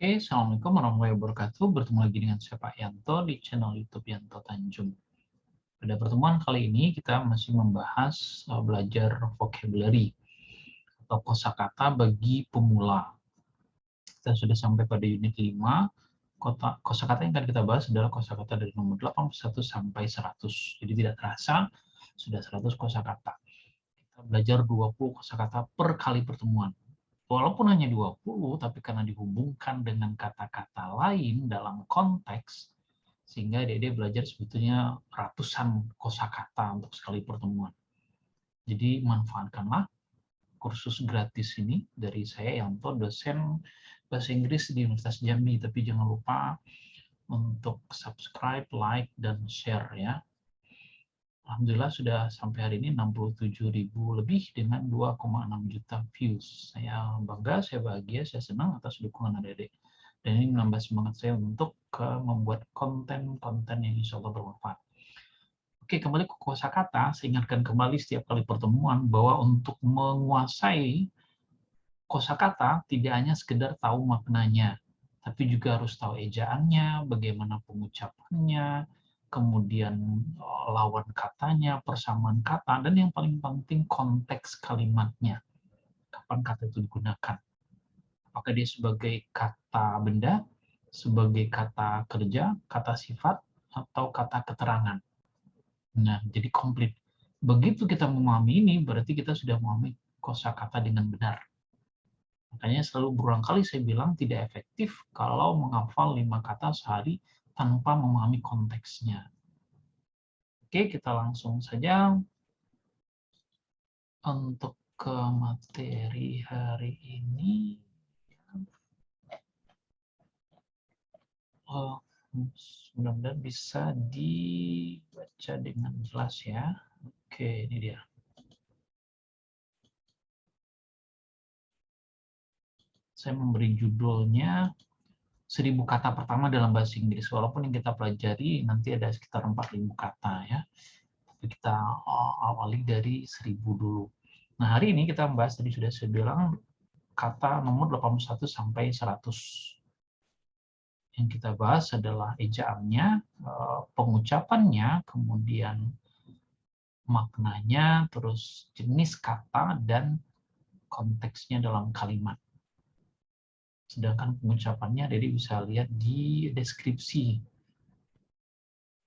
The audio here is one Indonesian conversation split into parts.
Assalamualaikum warahmatullahi wabarakatuh. Bertemu lagi dengan saya Pak Yanto di channel YouTube Yanto Tanjung. Pada pertemuan kali ini kita masih membahas belajar vocabulary atau kosakata bagi pemula. Kita sudah sampai pada unit 5. Kosakata yang akan kita bahas adalah kosakata dari nomor 81 sampai 100. Jadi tidak terasa sudah 100 kosakata. Kita belajar 20 kosakata per kali pertemuan. Walaupun hanya 20, tapi karena dihubungkan dengan kata-kata lain dalam konteks, sehingga Dede belajar sebetulnya ratusan kosakata untuk sekali pertemuan. Jadi manfaatkanlah kursus gratis ini dari saya, Yanto, dosen bahasa Inggris di Universitas Jambi. Tapi jangan lupa untuk subscribe, like, dan share ya. Alhamdulillah sudah sampai hari ini 67.000 lebih dengan 2,6 juta views. Saya bangga, saya bahagia, saya senang atas dukungan adik-adik. Dan ini menambah semangat saya untuk membuat konten-konten yang insya Allah bermanfaat. Oke, kembali ke kosakata. Saya ingatkan kembali setiap kali pertemuan bahwa untuk menguasai kosakata tidak hanya sekedar tahu maknanya, tapi juga harus tahu ejaannya, bagaimana pengucapannya, kemudian lawan katanya, persamaan kata, dan yang paling penting konteks kalimatnya. Kapan kata itu digunakan? Apakah dia sebagai kata benda, sebagai kata kerja, kata sifat, atau kata keterangan? Nah, jadi komplit. Begitu kita memahami ini, berarti kita sudah memahami kosakata dengan benar. Makanya selalu berulang kali saya bilang tidak efektif kalau menghafal 5 kata sehari tanpa memahami konteksnya. Oke, kita langsung saja untuk ke materi hari ini. Mudah-mudahan bisa dibaca dengan jelas ya. Oke, ini dia. Saya memberi judulnya 1000 kata pertama dalam bahasa Inggris. Walaupun yang kita pelajari nanti ada sekitar 4.000 kata ya. Tapi kita awali dari 1000 dulu. Nah, hari ini kita membahas, tadi sudah saya bilang, kata nomor 81 sampai 100. Yang kita bahas adalah ejaannya, pengucapannya, kemudian maknanya, terus jenis kata, dan konteksnya dalam kalimat. Sedangkan pengucapannya, jadi bisa lihat di deskripsi.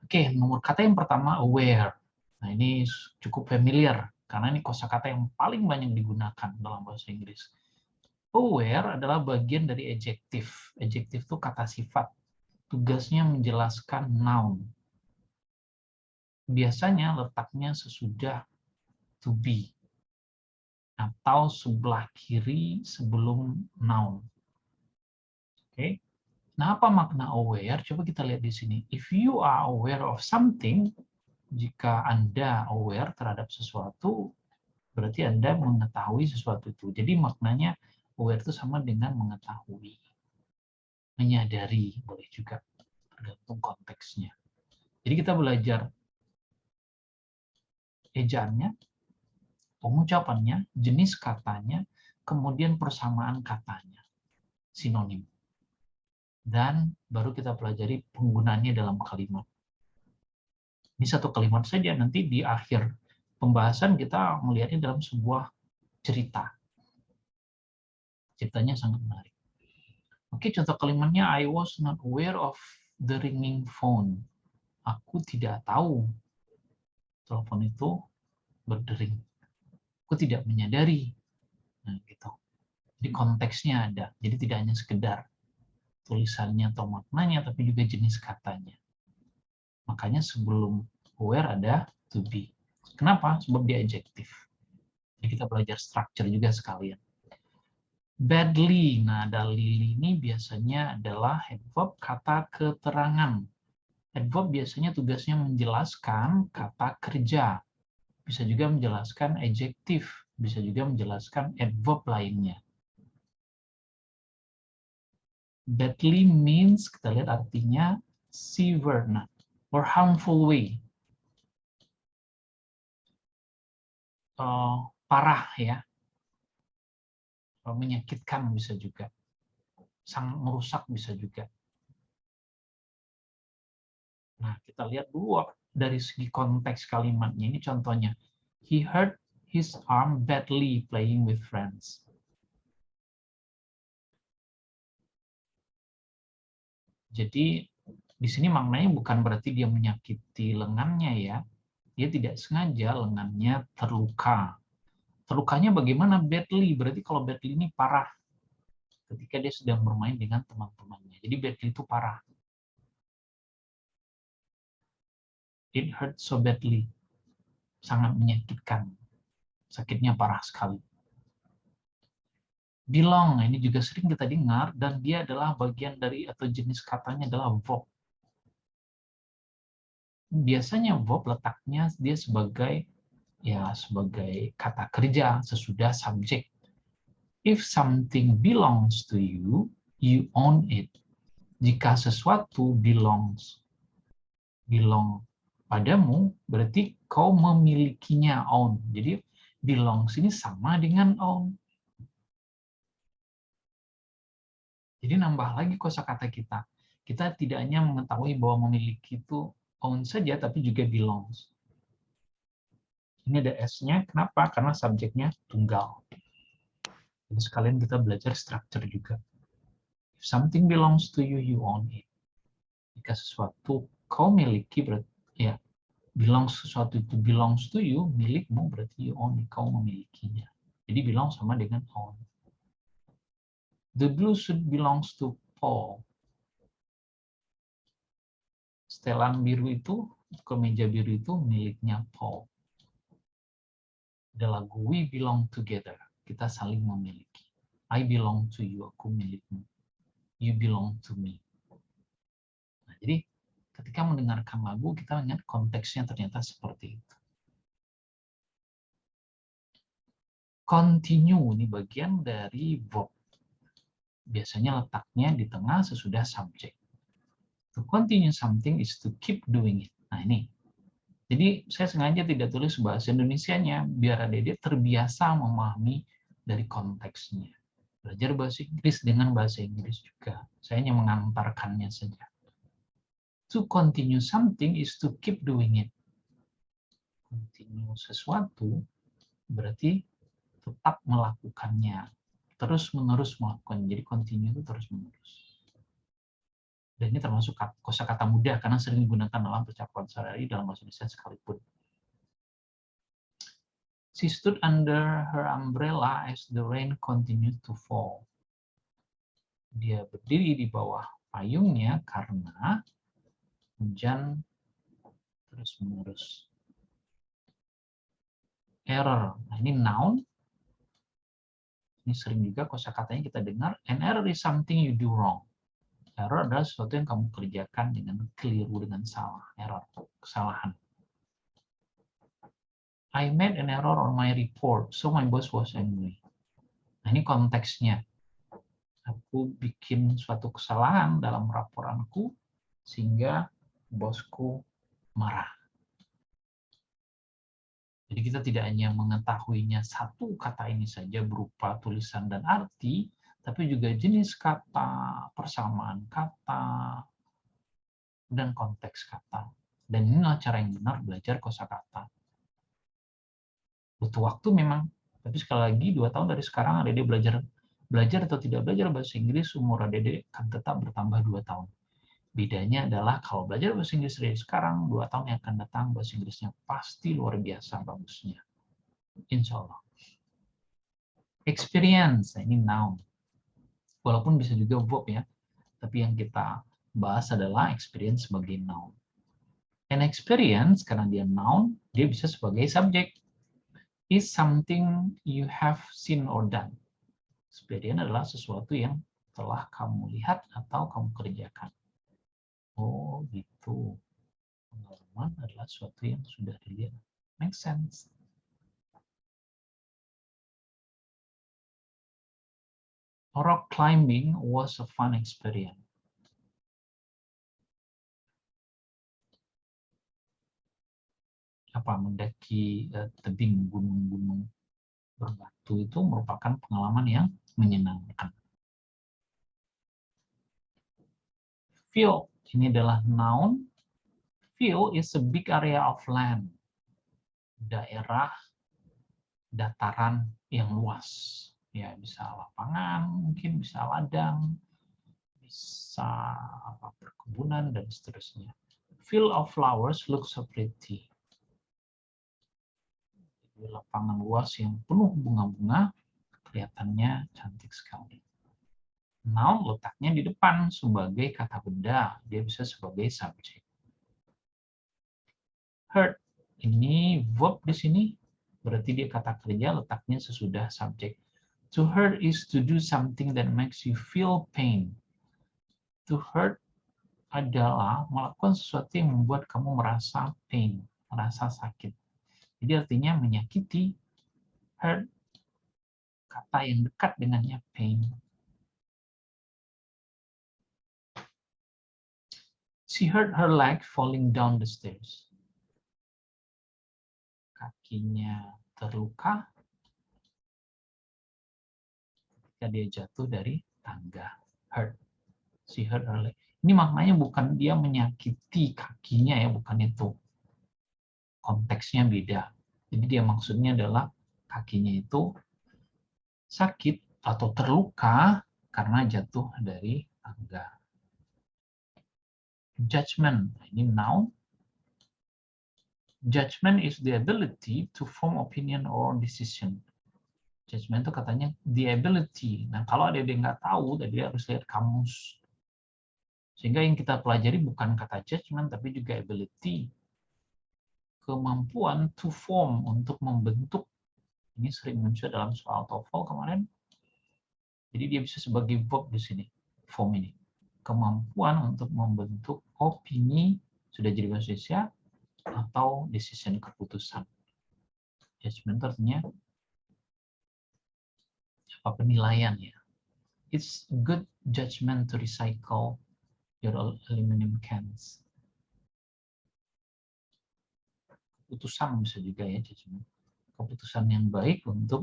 Oke, nomor kata yang pertama, aware. Nah, ini cukup familiar, karena ini kosakata yang paling banyak digunakan dalam bahasa Inggris. Aware adalah bagian dari adjektif. Adjektif itu kata sifat. Tugasnya menjelaskan noun. Biasanya letaknya sesudah to be atau sebelah kiri sebelum noun. Oke. Nah, apa makna aware? Coba kita lihat di sini. If you are aware of something, jika Anda aware terhadap sesuatu, berarti Anda mengetahui sesuatu itu. Jadi maknanya aware itu sama dengan mengetahui. Menyadari, boleh juga. Tergantung konteksnya. Jadi kita belajar ejaannya, pengucapannya, jenis katanya, kemudian persamaan katanya, sinonim. Dan baru kita pelajari penggunaannya dalam kalimat. Ini satu kalimat saja, nanti di akhir pembahasan kita melihatnya dalam sebuah cerita. Ceritanya sangat menarik. Oke, contoh kalimatnya, I was not aware of the ringing phone. Aku tidak tahu telepon itu berdering. Aku tidak menyadari. Nah, gitu. Jadi konteksnya ada. Jadi tidak hanya sekedar tulisannya atau maknanya, tapi juga jenis katanya. Makanya sebelum aware ada to be. Kenapa? Sebab dia adjektif. Jadi kita belajar structure juga sekalian. Badly. Nah, dalil ini biasanya adalah adverb kata keterangan. Adverb biasanya tugasnya menjelaskan kata kerja. Bisa juga menjelaskan adjektif. Bisa juga menjelaskan adverb lainnya. Badly means, kita lihat artinya, severe or harmful way. Parah ya. Menyakitkan bisa juga. sangat merusak bisa juga. Nah, kita lihat dulu dari segi konteks kalimatnya. Ini contohnya. He hurt his arm badly playing with friends. Jadi di sini maknanya bukan berarti dia menyakiti lengannya ya. Dia tidak sengaja lengannya terluka. Terlukanya bagaimana? Badly. Berarti kalau badly ini parah. Ketika dia sedang bermain dengan teman-temannya. Jadi badly itu parah. It hurt so badly. Sangat menyakitkan. Sakitnya parah sekali. Belong, ini juga sering kita dengar, dan dia adalah bagian dari atau jenis katanya adalah verb. Biasanya verb letaknya dia sebagai kata kerja sesudah subjek. If something belongs to you, you own it. Jika sesuatu belong padamu, berarti kau memilikinya, own. Jadi belongs ini sama dengan own. Jadi nambah lagi kosakata kita. Kita tidak hanya mengetahui bahwa memiliki itu own saja, tapi juga belongs. Ini ada S-nya, kenapa? Karena subjeknya tunggal. Jadi sekalian kita belajar structure juga. If something belongs to you, you own it. Jika sesuatu kau miliki, berarti ya, sesuatu itu belongs to you, milikmu, berarti you own it, kau memilikinya. Jadi belong sama dengan own. The blue suit belongs to Paul. Setelan biru itu, kemeja biru itu miliknya Paul. Ada lagu We Belong Together. Kita saling memiliki. I belong to you, aku milikmu. You belong to me. Nah, jadi ketika mendengarkan lagu, kita ingat konteksnya ternyata seperti itu. Continue, ini bagian dari verb. Biasanya letaknya di tengah sesudah subjek. To continue something is to keep doing it. Nah ini. Jadi saya sengaja tidak tulis bahasa Indonesianya, biar adik-adik terbiasa memahami dari konteksnya. Belajar bahasa Inggris dengan bahasa Inggris juga. Saya hanya mengantarkannya saja. To continue something is to keep doing it. Continue sesuatu berarti tetap melakukannya. Terus-menerus melakukan. Jadi continue itu terus-menerus. Dan ini termasuk kosakata mudah karena sering digunakan dalam percakapan sehari-hari dalam bahasa Indonesia sekalipun. She stood under her umbrella as the rain continued to fall. Dia berdiri di bawah payungnya karena hujan terus-menerus. Error. Nah, ini noun. Ini sering juga kosakatanya kita dengar. An error is something you do wrong. Error adalah sesuatu yang kamu kerjakan dengan keliru, dengan salah. Error, kesalahan. I made an error on my report, so my boss was angry. Nah, ini konteksnya. Aku bikin suatu kesalahan dalam laporanku, sehingga bosku marah. Jadi kita tidak hanya mengetahuinya satu kata ini saja berupa tulisan dan arti, tapi juga jenis kata, persamaan kata, dan konteks kata. Dan inilah cara yang benar belajar kosakata. Butuh waktu memang, tapi sekali lagi 2 tahun dari sekarang adik belajar atau tidak belajar bahasa Inggris, umur adik akan tetap bertambah 2 tahun. Bedanya adalah kalau belajar bahasa Inggris dari sekarang, 2 tahun yang akan datang bahasa Inggrisnya pasti luar biasa bagusnya. Insya Allah. Experience, ini noun. Walaupun bisa juga verb ya, tapi yang kita bahas adalah experience sebagai noun. An experience, karena dia noun, dia bisa sebagai subjek. Is something you have seen or done. Experience adalah sesuatu yang telah kamu lihat atau kamu kerjakan. Oh gitu. Pengalaman adalah sesuatu yang sudah dilihat. Make sense. Rock climbing was a fun experience. Apa mendaki tebing gunung-gunung berbatu itu merupakan pengalaman yang menyenangkan. Field, ini adalah noun. Field is a big area of land. Daerah dataran yang luas. Ya, bisa lapangan, mungkin bisa ladang, bisa perkebunan, dan seterusnya. Field of flowers looks so pretty. Lapangan luas yang penuh bunga-bunga, kelihatannya cantik sekali. Noun letaknya di depan sebagai kata benda, dia bisa sebagai subjek. Hurt, ini verb di sini, berarti dia kata kerja, letaknya sesudah subjek. To hurt is to do something that makes you feel pain. To hurt adalah melakukan sesuatu yang membuat kamu merasa pain, merasa sakit. Jadi artinya menyakiti. Hurt, kata yang dekat dengannya pain. She hurt her leg falling down the stairs. Kakinya terluka ketika dia jatuh dari tangga. Hurt. She hurt her leg. Ini maknanya bukan dia menyakiti kakinya ya, bukan itu. Konteksnya beda. Jadi dia maksudnya adalah kakinya itu sakit atau terluka karena jatuh dari tangga. Judgment, ini noun. Judgment is the ability to form opinion or decision. Judgment itu katanya the ability. Nah, kalau ada yang nggak tahu, tadi harus lihat kamus. Sehingga yang kita pelajari bukan kata judgment, tapi juga ability. Kemampuan to form, untuk membentuk. Ini sering muncul dalam soal TOEFL kemarin. Jadi dia bisa sebagai verb di sini, form ini. Kemampuan untuk membentuk opini, sudah jadi bahasa Indonesia, atau decision, keputusan. Judgment artinya apa, penilaian ya. It's good judgment to recycle your aluminum cans. Keputusan bisa juga ya, judgment. Keputusan yang baik untuk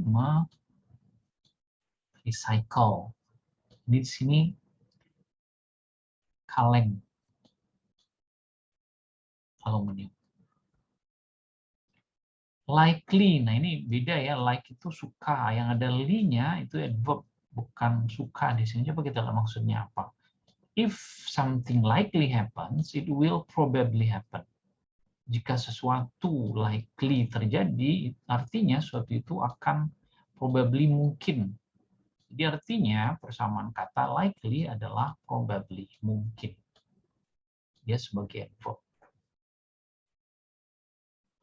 recycle. Di sini kaleng aluminium. Likely, nah ini beda ya. Like itu suka, yang ada li-nya itu adverb, bukan suka di sini. Coba kita lihat maksudnya apa. If something likely happens, it will probably happen. Jika sesuatu likely terjadi, artinya sesuatu itu akan probably, mungkin. Jadi artinya persamaan kata likely adalah probably, mungkin. Dia sebagai adverb.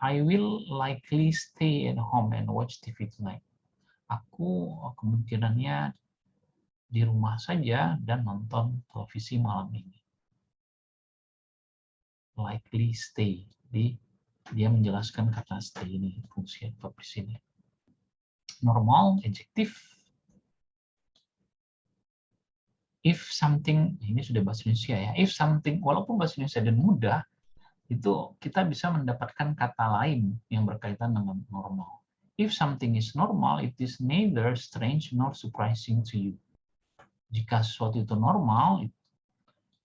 I will likely stay at home and watch TV tonight. Aku kemungkinannya di rumah saja dan nonton televisi malam ini. Likely stay. Jadi dia menjelaskan kata stay ini, fungsi adverb di sini. Normal, adjektif. If something, ini sudah bahasa Indonesia ya. If something, walaupun bahasa Indonesia dan mudah, itu kita bisa mendapatkan kata lain yang berkaitan dengan normal. If something is normal, it is neither strange nor surprising to you. Jika sesuatu itu normal,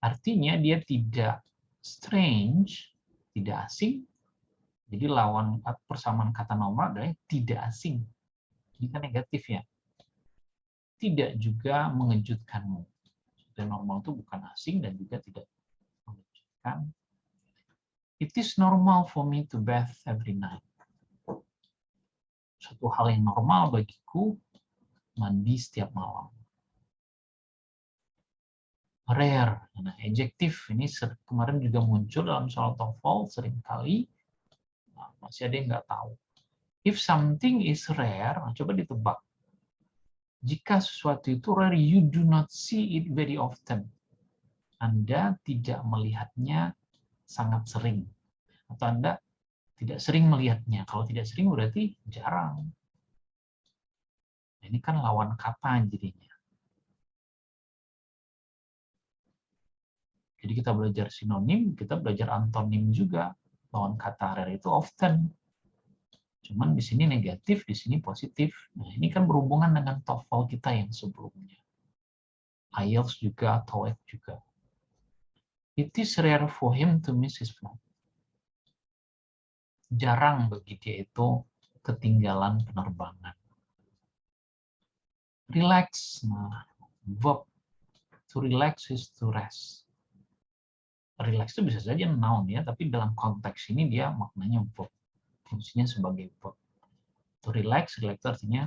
artinya dia tidak strange, tidak asing. Jadi lawan persamaan kata normal adalah tidak asing. Jika negatif ya. Tidak juga mengejutkanmu. Dan normal itu bukan asing dan juga tidak mengejutkan. It is normal for me to bath every night. Suatu hal yang normal bagiku mandi setiap malam. Rare, nah, adjektif ini kemarin juga muncul dalam soal TOEFL seringkali. Nah, masih ada yang nggak tahu. If something is rare, nah, coba ditebak. Jika sesuatu itu rare, you do not see it very often. Anda tidak melihatnya sangat sering. Atau Anda tidak sering melihatnya. Kalau tidak sering berarti jarang. Nah, ini kan lawan kata jadinya. Jadi kita belajar sinonim, kita belajar antonim juga. Lawan kata rare itu often. Cuman di sini negatif, di sini positif. Nah, ini kan berhubungan dengan TOEFL kita yang sebelumnya. IELTS juga, TOEIC juga. It is rare for him to miss his flight. Jarang bagi dia itu ketinggalan penerbangan. Relax, nah, verb to relax is to rest. Relax itu bisa saja noun ya, tapi dalam konteks ini dia maknanya verb, fungsinya sebagai verb. To relax, relax itu artinya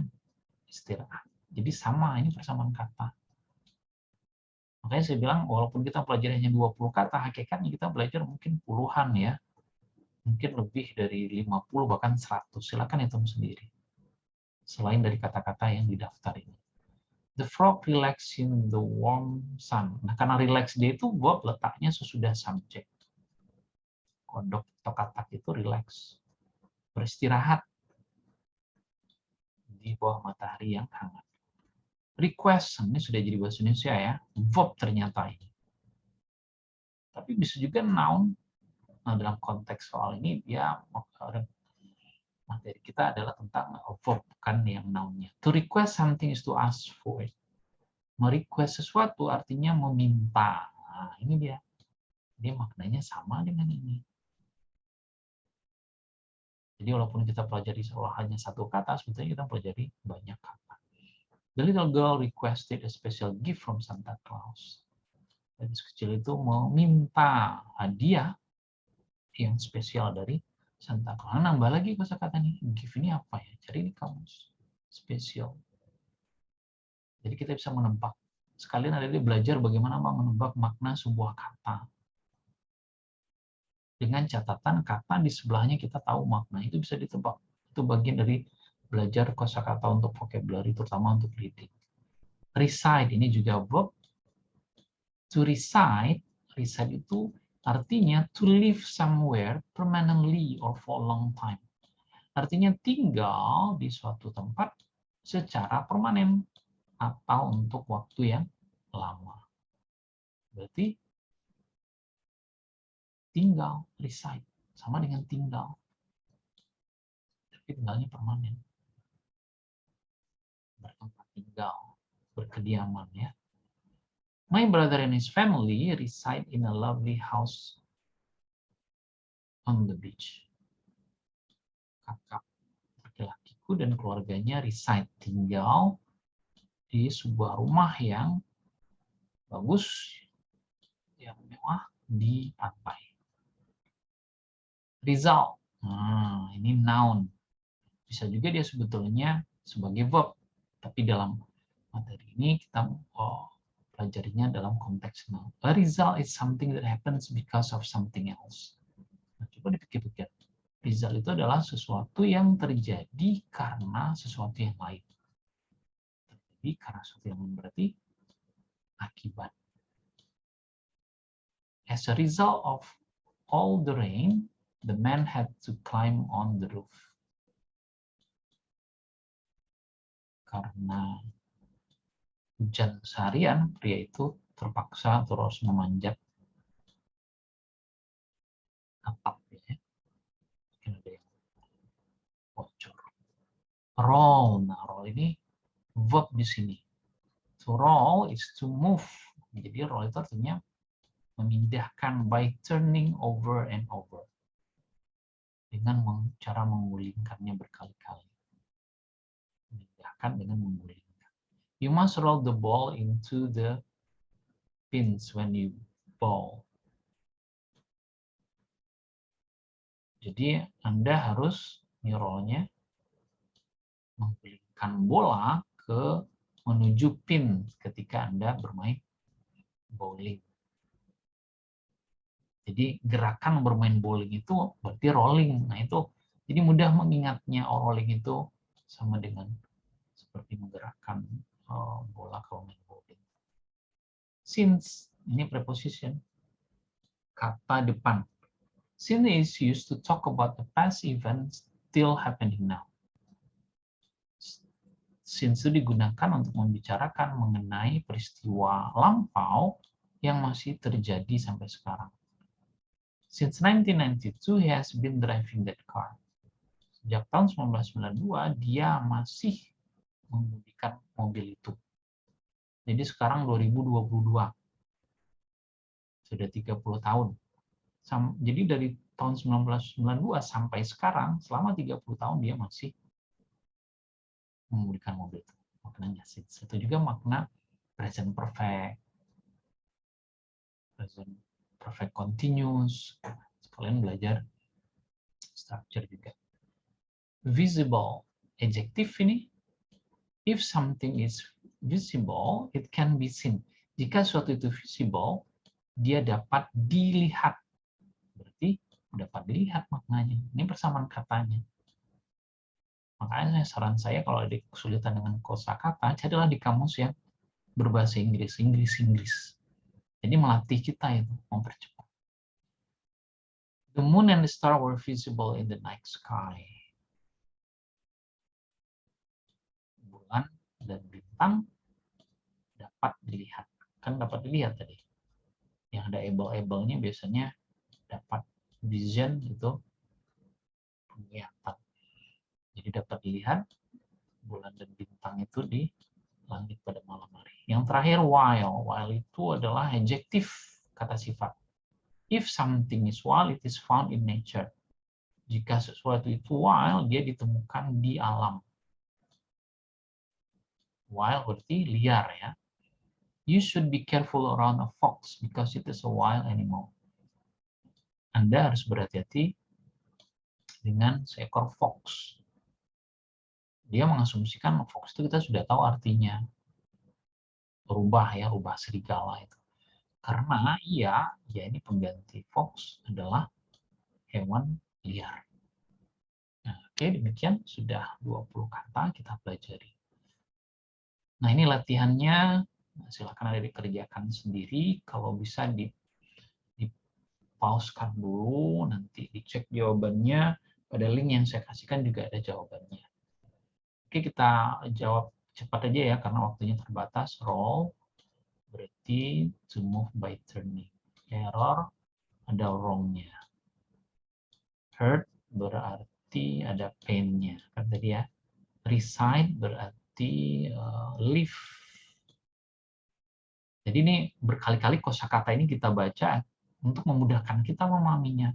istirahat. Jadi sama, ini persamaan kata. Makanya saya bilang, walaupun kita pelajari hanya 20 kata, hakikatnya kita belajar mungkin puluhan ya. Mungkin lebih dari 50, bahkan 100. Silakan hitung sendiri. Selain dari kata-kata yang didaftar ini. The frog relax in the warm sun. Nah, karena relax dia itu verb letaknya sesudah subjek. Kodok atau katak itu relax. Beristirahat di bawah matahari yang hangat. Request, ini sudah jadi bahasa Indonesia ya. Verb ternyata ini. Tapi bisa juga noun. Nah, dalam konteks soal ini, dia materi kita adalah tentang verb, bukan yang noun-nya. To request something is to ask for it. Merequest sesuatu artinya meminta. Nah, ini dia. Dia maknanya sama dengan ini. Jadi walaupun kita pelajari seolah hanya satu kata, sebetulnya kita pelajari banyak kata. The little girl requested a special gift from Santa Claus. Gadis kecil itu meminta hadiah yang spesial dari Santa Claus. Nambah lagi kosakata nih. Gift ini apa ya? Cari di kamus. Spesial. Jadi kita bisa menebak. Sekalian ada di belajar bagaimana menebak makna sebuah kata. Dengan catatan kata di sebelahnya kita tahu makna, itu bisa ditebak. Itu bagian dari belajar kosakata untuk vocabulary, terutama untuk reading. Reside ini juga verb. To reside, reside itu artinya to live somewhere permanently or for a long time. Artinya tinggal di suatu tempat secara permanen atau untuk waktu yang lama. Berarti tinggal, reside, sama dengan tinggal. Tapi tinggalnya permanen. Bertempat tinggal, berkediaman ya. My brother and his family reside in a lovely house on the beach. Kakak laki-lakiku dan keluarganya reside, tinggal di sebuah rumah yang bagus, yang mewah di pantai. Result, nah, ini noun. Bisa juga dia sebetulnya sebagai verb, tapi dalam materi ini kita pelajarinya dalam konteks noun. A result is something that happens because of something else. Nah, coba dipikir-pikir. Result itu adalah sesuatu yang terjadi karena sesuatu yang lain. Terjadi karena sesuatu yang lain berarti akibat. As a result of all the rain, the man had to climb on the roof. Karena hujan seharian, pria itu terpaksa terus memanjat atap. Ya. Mungkin ada yang bocor. Roll, nah roll ini verb di sini. To roll is to move. Jadi roll itu artinya memindahkan by turning over and over. Dengan cara menggulingkannya berkali-kali. Memindahkan dengan menggulingkan. You must roll the ball into the pins when you bowl. Jadi Anda harus nirolnya menggulingkan bola ke menuju pin ketika Anda bermain bowling. Jadi gerakan bermain bowling itu berarti rolling. Nah itu jadi mudah mengingatnya. Rolling itu sama dengan seperti menggerakkan bola kalau main bowling. Since ini preposition, kata depan. Since is used to talk about the past events still happening now. Since itu digunakan untuk membicarakan mengenai peristiwa lampau yang masih terjadi sampai sekarang. Since 1992, he has been driving that car. Sejak tahun 1992, dia masih mengemudikan mobil itu. Jadi sekarang 2022. Sudah 30 tahun. Jadi dari tahun 1992 sampai sekarang, selama 30 tahun dia masih mengemudikan mobil itu. Maknanya itu juga makna present perfect, present perfect continuous. Sekalian belajar structure juga. Visible, adjektif ini, if something is visible, it can be seen. Jika suatu itu visible, dia dapat dilihat. Berarti dapat dilihat maknanya. Ini persamaan katanya. Makanya saran saya kalau ada kesulitan dengan kosakata, carilah di kamus yang berbahasa Inggris. Jadi melatih kita itu, mempercepat. The moon and the star were visible in the night sky. Bulan dan bintang dapat dilihat. Kan dapat dilihat tadi. Yang ada able-able-nya biasanya dapat vision itu penglihatan. Jadi dapat dilihat bulan dan bintang itu di langit pada malam hari. Yang terakhir while. While itu adalah adjektif kata sifat. If something is wild, it is found in nature. Jika sesuatu itu wild, dia ditemukan di alam. Wild berarti liar ya. You should be careful around a fox because it is a wild animal. Anda harus berhati-hati dengan seekor fox. Dia mengasumsikan fox itu kita sudah tahu artinya. Rubah ya, rubah serigala itu. Karena ya ini pengganti fox adalah hewan liar. Nah, oke, demikian sudah 20 kata kita pelajari. Nah, ini latihannya. Silakan ada dikerjakan sendiri. Kalau bisa di-pausekan dulu, nanti dicek jawabannya. Pada link yang saya kasihkan juga ada jawabannya. Oke, kita jawab cepat aja ya, karena waktunya terbatas. Roll berarti to move by turning. Error ada wrong-nya. Hurt berarti ada pain-nya. Kan tadi ya. Reside berarti live. Jadi ini berkali-kali kosakata ini kita baca untuk memudahkan kita memahaminya.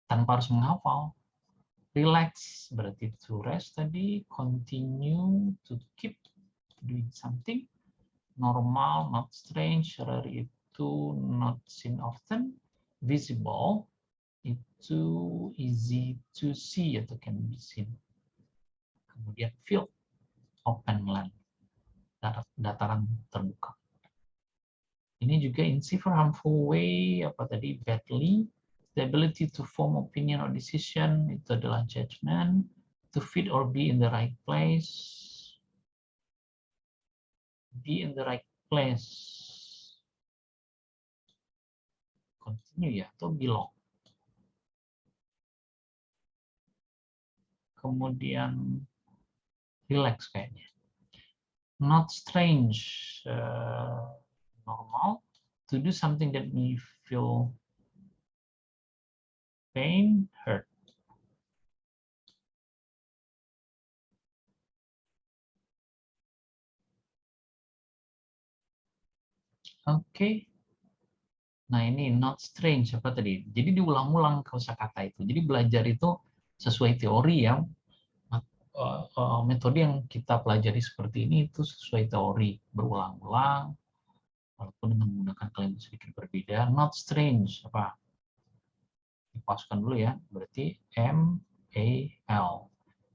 Tanpa harus menghafal. Relax berarti to rest tadi. Continue to keep doing something. Normal, not strange. Rare itu not seen often. Visible itu easy to see atau can be seen. Kemudian field, open land, dataran terbuka. Ini juga in severe harmful way, apa tadi, badly. The ability to form opinion or decision, itu adalah judgment. To fit or be in the right place. Be in the right place. Continue ya, atau belong. Kemudian relax kayaknya. Not strange, normal. To do something that me feel pain, hurt. Oke. Nah, ini not strange apa tadi? Jadi diulang-ulang kosakata itu. Jadi belajar itu sesuai teori ya. Metode yang kita pelajari seperti ini itu sesuai teori, berulang-ulang walaupun dengan menggunakan kalimat sedikit berbeda. Not strange apa? Dipaskan dulu ya. Berarti M-A-L.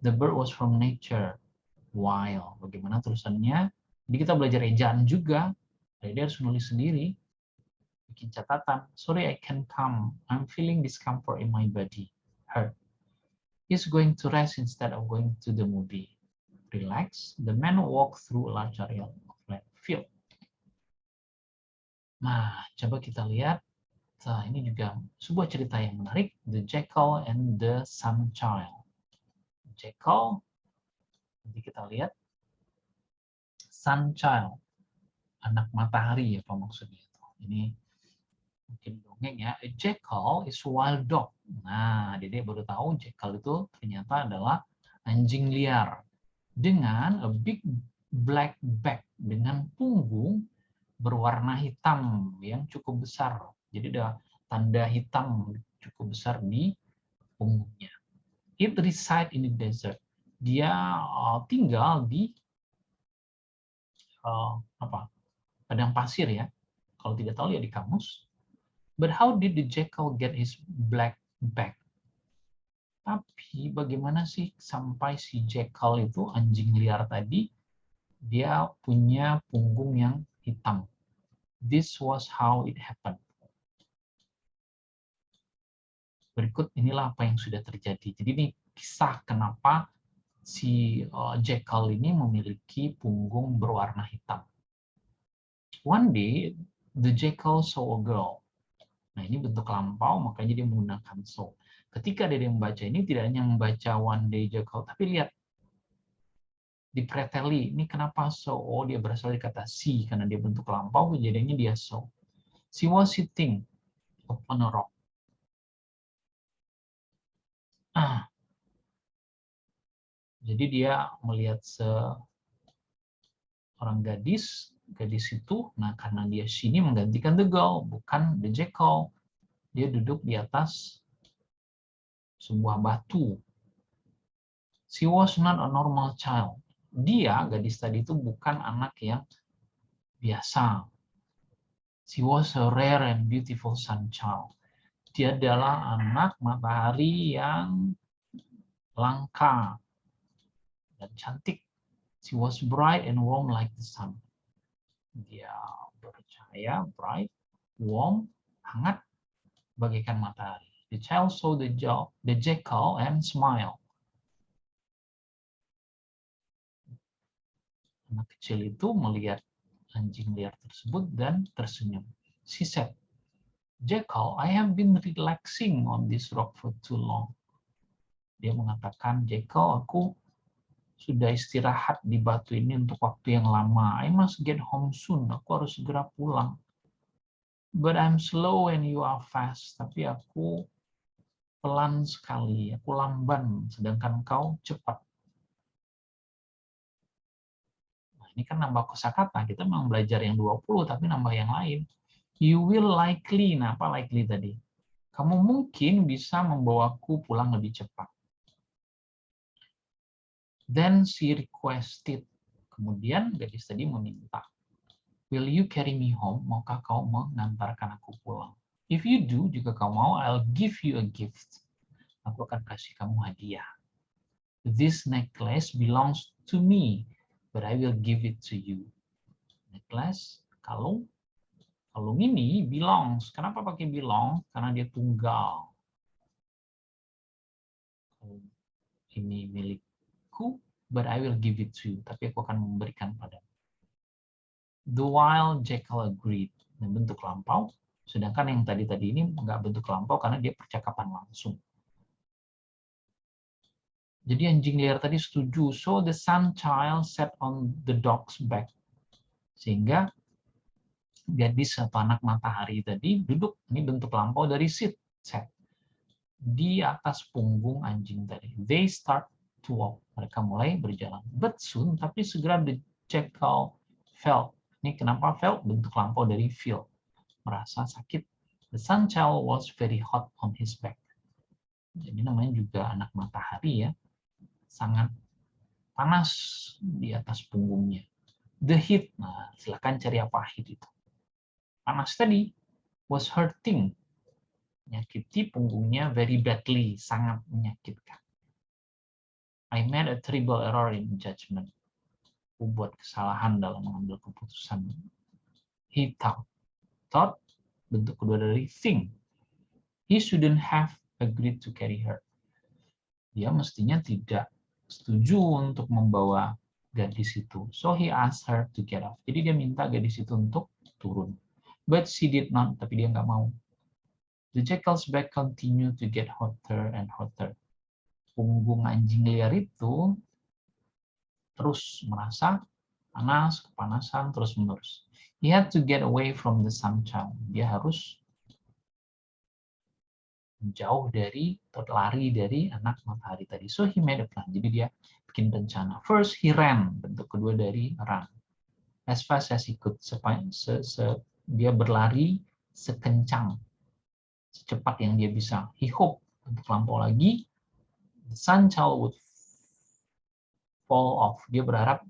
The bird was from nature. While. Bagaimana tulisannya? Jadi kita belajar ejaan juga. Jadi dia harus nulis sendiri. Bikin catatan. Sorry, I can't come. I'm feeling discomfort in my body. Hurt. He's going to rest instead of going to the movie. Relax. The man walked through a large area of field. Nah, coba kita lihat. Nah, ini juga sebuah cerita yang menarik. The Jackal and the Sun Child. Jackal. Nanti kita lihat. Sun Child. Anak matahari apa maksudnya itu. Ini mungkin dongeng ya. A jackal is wild dog. Nah, Dede baru tahu jackal itu ternyata adalah anjing liar dengan a big black back, dengan punggung berwarna hitam yang cukup besar. Jadi ada tanda hitam cukup besar di punggungnya. It reside in the desert. Dia tinggal di padang pasir ya. Kalau tidak tahu ya di kamus. But how did the jackal get his black back? Tapi bagaimana sih sampai si jackal itu, anjing liar tadi, dia punya punggung yang hitam? This was how it happened. Berikut inilah apa yang sudah terjadi. Jadi ini kisah kenapa si jackal ini memiliki punggung berwarna hitam. One day, the jackal saw a girl. Nah, ini bentuk lampau, makanya dia menggunakan saw. Ketika dia membaca ini, tidak hanya membaca one day jackal, tapi lihat, dipreteli. Ini kenapa saw? Oh, dia berasal dari kata see, karena dia bentuk lampau, kejadiannya dia saw. She was sitting upon a rock. Jadi dia melihat seorang gadis itu, nah karena dia sini menggantikan the girl, bukan the jackal. Dia duduk di atas sebuah batu. She was not a normal child. Dia, gadis tadi itu bukan anak yang biasa. She was a rare and beautiful sun child. Dia adalah anak matahari yang langka dan cantik. She was bright and warm like the sun. Dia bercahaya, bright, warm, hangat, bagaikan matahari. The child saw the jackal and smiled. Anak kecil itu melihat anjing liar tersebut dan tersenyum. She said, "Jackal, I have been relaxing on this rock for too long." Dia mengatakan, "Jackal, aku sudah istirahat di batu ini untuk waktu yang lama. I must get home soon. Aku harus segera pulang. But I'm slow and you are fast." Tapi aku pelan sekali, aku lamban, sedangkan kau cepat. Nah, ini kan nambah kosakata. Kita memang belajar yang 20, tapi nambah yang lain. You will likely, nah apa likely tadi? Kamu mungkin bisa membawaku pulang lebih cepat. Then she requested. Kemudian gadis tadi meminta, "Will you carry me home? Maukah kau mengantarkan aku pulang? If you do, jika kau mau, I'll give you a gift." Aku akan kasih kamu hadiah. This necklace belongs to me, but I will give it to you. Necklace, kalung. Kalung ini belongs. Kenapa pakai belong? Karena dia tunggal. Ini milikku, but I will give it to you. Tapi aku akan memberikan padamu. The wild jackal agreed. Ini bentuk lampau. Sedangkan yang tadi ini nggak bentuk lampau karena dia percakapan langsung. Jadi anjing liar tadi setuju. So the sun child sat on the dog's back. Sehingga gadis atau anak matahari tadi duduk. Ini bentuk lampau dari sit. Di atas punggung anjing tadi. They start to walk. Mereka mulai berjalan. But soon, tapi segera the jackal felt. Ini kenapa felt? Bentuk lampau dari feel. Merasa sakit. The sun child was very hot on his back. Jadi namanya juga anak matahari ya. Sangat panas di atas punggungnya. The heat. Nah, silakan cari apa heat itu. Panas tadi was hurting. Menyakiti punggungnya very badly. Sangat menyakitkan. I made a terrible error in judgment. Aku buat kesalahan dalam mengambil keputusan. He thought, bentuk kedua dari think. He shouldn't have agreed to carry her. Dia mestinya tidak setuju untuk membawa gadis itu. So he asked her to get off. Jadi dia minta gadis itu untuk turun. But she did not, tapi dia nggak mau. The jackal's back continued to get hotter and hotter. Punggung anjing liar itu terus merasa panas, kepanasan terus-menerus. He had to get away from the sun child. Dia harus jauh dari, atau lari dari anak matahari tadi. So he made a plan. Jadi dia bikin rencana. First he ran, bentuk kedua dari run. as fast as he could. Dia berlari sekencang, secepat yang dia bisa. He hoped, untuk lampau lagi, the sun child would fall off. Dia berharap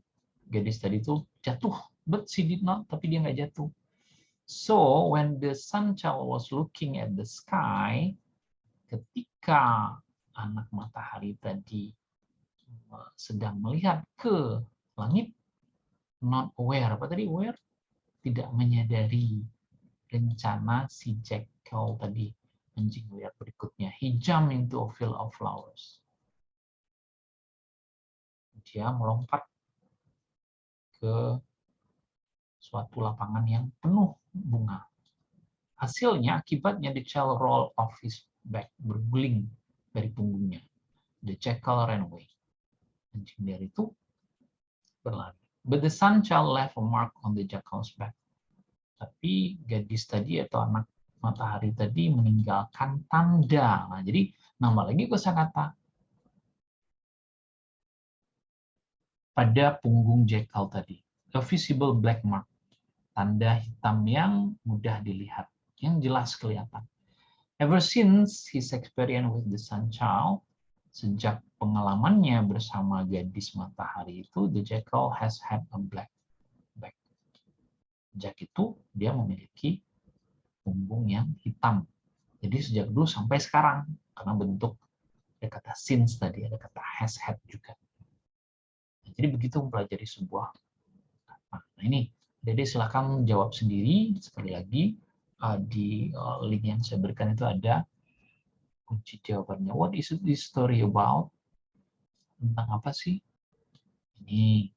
gadis tadi itu jatuh, but she did not, tapi dia nggak jatuh. So, when the sun child was looking at the sky, ketika anak matahari tadi sedang melihat ke langit, not aware, apa tadi aware? Tidak menyadari rencana si jackal tadi, anjing liar berikutnya. He jumped into a field of flowers. Dia melompat ke suatu lapangan yang penuh bunga. Hasilnya, akibatnya, the child roll off his back, berguling dari punggungnya. The jackal ran away. Anjing liar itu berlari. But the sun child left a mark on the jackal's back. Tapi gadis tadi atau anak matahari tadi meninggalkan tanda. Nah, jadi nambah lagi kosakata pada punggung jackal tadi. A visible black mark. Tanda hitam yang mudah dilihat, yang jelas kelihatan. Ever since his experience with the sun child, sejak pengalamannya bersama gadis matahari itu, the jackal has had a black back. Sejak itu, dia memiliki punggung yang hitam. Jadi sejak dulu sampai sekarang, karena bentuk ada kata since tadi, ada kata has had juga. Nah, jadi begitu mempelajari sebuah kata. Nah ini, jadi silakan jawab sendiri. Sekali lagi, di link yang saya berikan itu ada kunci jawabannya. What is this story about? Tentang apa sih? Ini.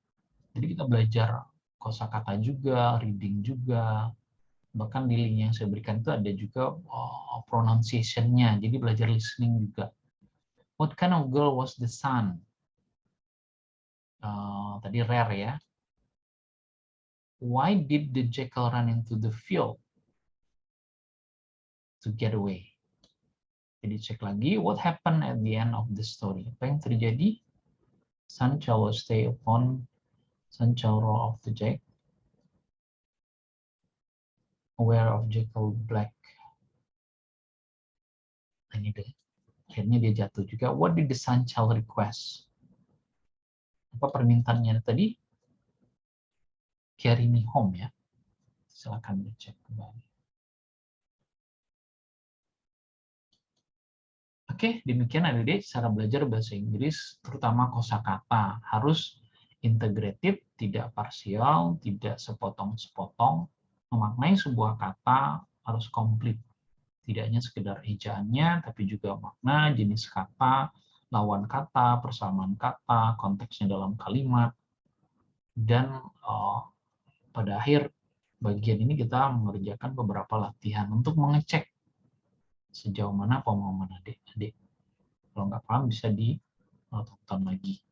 Jadi kita belajar kosakata juga, reading juga. Bahkan di link yang saya berikan itu ada juga pronunciation-nya. Jadi belajar listening juga. What kind of girl was the sun? Tadi rare ya. Why did the jackal run into the field? To get away. Jadi cek lagi, what happened at the end of the story? Apa yang terjadi? Sun shall stay upon, sun shall roll off the jack. Aware of jackal black. Ini deh. Akhirnya dia jatuh juga. What did the sun shall request? Apa permintaannya tadi? Carry me home ya. Silakan dicek kembali. Oke, demikian adik-adik cara belajar bahasa Inggris, terutama kosakata. Harus integratif, tidak parsial, tidak sepotong-sepotong. Memaknai sebuah kata harus komplit. Tidak hanya sekedar ejaannya, tapi juga makna, jenis kata, lawan kata, persamaan kata, konteksnya dalam kalimat. Dan pada akhir bagian ini kita mengerjakan beberapa latihan untuk mengecek sejauh mana pemahaman adik-adik. Kalau nggak paham bisa ditonton lagi.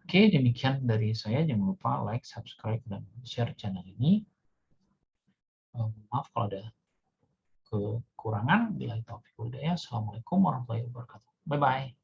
Oke, demikian dari saya. Jangan lupa like, subscribe, dan share channel ini. Maaf kalau ada kekurangan. Bila taufik wal hidayah. Assalamualaikum warahmatullahi wabarakatuh. Bye-bye.